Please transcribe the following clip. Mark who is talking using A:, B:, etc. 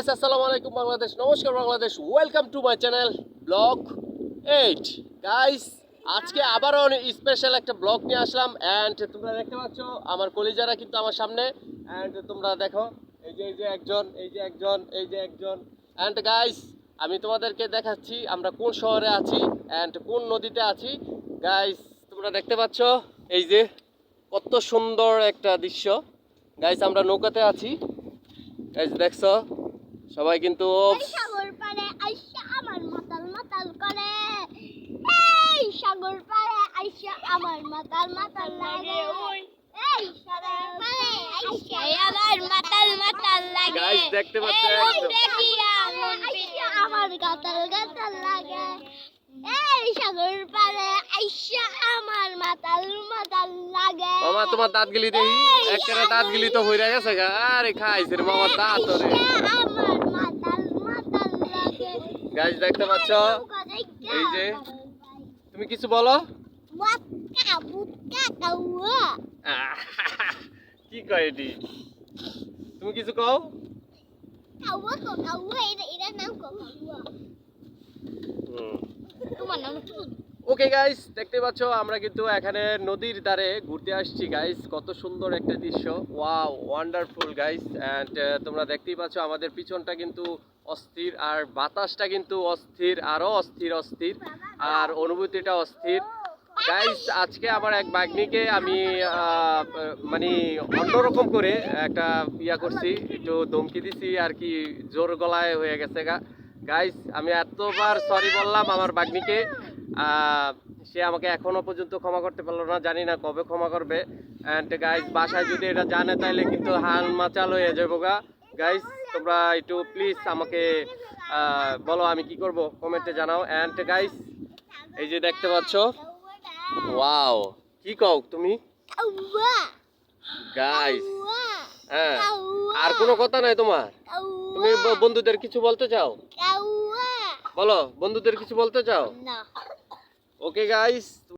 A: Guys, আসসালামু আলাইকুম বাংলাদেশ, নমস্কার Bangladesh, welcome to my channel blog 8। Guys, আজকে আবারও স্পেশাল একটা ব্লগ নিয়ে আসলাম। অ্যান্ড তোমরা দেখতে পাচ্ছ আমার কলিজারা কিন্তু আমার সামনে। অ্যান্ড তোমরা দেখো, এই যে একজন। অ্যান্ড গাইস, আমি তোমাদেরকে দেখাচ্ছি আমরা কোন শহরে আছি অ্যান্ড কোন নদীতে আছি। গাইস, তোমরা দেখতে পাচ্ছ এই যে কত সুন্দর একটা দৃশ্য। গাইস, আমরা নৌকাতে আছি। গাইস, দেখছো সবাই কিন্তু
B: সাগর পারে আইসা আমার মাতাল মাতাল করে। এই সাগর পারে আইসা আমার মাতাল মাতাল লাগে। এই সাগর পারে আইসা আমার মাতাল মাতাল লাগে।
A: গাইস, দেখতে পাচ্ছ
B: দেখিয়া আইসা আমার গাতাল গাতাল লাগে। এই সাগর পারে আইসা আমার মাতাল মাতাল লাগে।
A: মামা তোমার দাঁত গিলি দেখি, একটা দাঁত গিলি তো হইরা গেছে গা। আরে খাইছে রে মামার দাঁত রে।
B: আমার মাতাল মাতাল লাগে।
A: গাইস, দেখতে পাচ্ছ এই যে, তুমি কিছু বলো।
B: বুটকা বুটকা কাউয়া
A: কি কয় এটি? তুমি কিছু কও।
B: কাউয়া কাউয়া এটা নাম কাউয়া। তোমার নাম কি?
A: ওকে গাইস, দেখতে পাচ্ছ আমরা কিন্তু এখানে নদীর ধারে ঘুরতে আসছি। গাইস, কত সুন্দর একটা দৃশ্য, ওয়াও, ওয়ান্ডারফুল গাইস। অ্যান্ড তোমরা দেখতেই পাচ্ছ আমাদের পিছনটা কিন্তু অস্থির, আর বাতাসটা কিন্তু অস্থির, আরো অস্থির অস্থির, আর অনুভূতিটা অস্থির। গাইস, আজকে আমার এক বাগনিকে আমি মানে অন্যরকম করে একটা করছি, একটু ধমকি দিছি আর কি, জোর গলায় হয়ে গেছে গা। গাইস, আমি এতবার সরি বললাম আমার বাগনিকে, সে আমাকে এখনো পর্যন্ত ক্ষমা করতে পারলো না, জানি না কবে ক্ষমা করবে। অ্যান্ড গাইস, বাসায় যদি এটা জানে তাইলে কিন্তু হাল মাচাল হয়ে যাবো গা। গাইস, তোমরা একটু প্লিজ আমাকে বলো আমি কি করব, কমেন্টে জানাও। অ্যান্ড গাইস, এই যে দেখতে পাচ্ছ, ওয়াও, কি কও তুমি?
B: কাউয়া
A: গাইস,
B: কাউয়া
A: হ্যাঁ, আর কোনো কথা নাই তোমার? তুমি বন্ধুদের কিছু বলতে চাও?
B: কাউয়া
A: বলো, বন্ধুদের কিছু বলতে চাও?
B: না।
A: Okay guys.